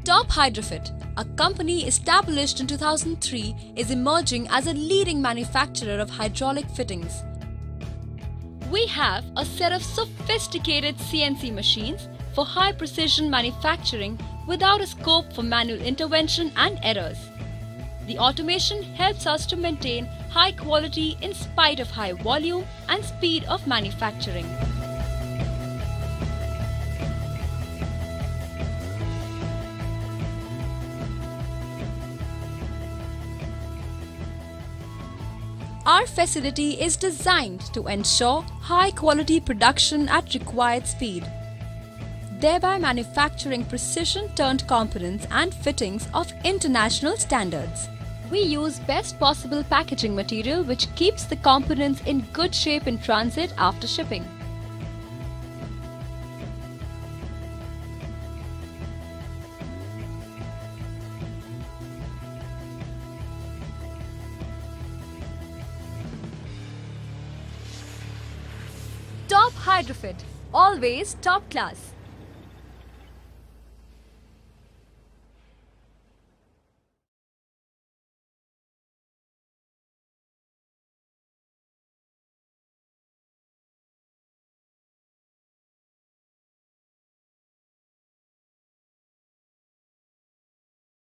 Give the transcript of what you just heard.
Top Hydrofit, a company established in 2003, is emerging as a leading manufacturer of hydraulic fittings. We have a set of sophisticated CNC machines for high-precision manufacturing without a scope for manual intervention and errors. The automation helps us to maintain high quality in spite of high volume and speed of manufacturing. Our facility is designed to ensure high-quality production at required speed, thereby manufacturing precision-turned components and fittings of international standards. We use best possible packaging material which keeps the components in good shape in transit after shipping. Top Hydrofit, always top class.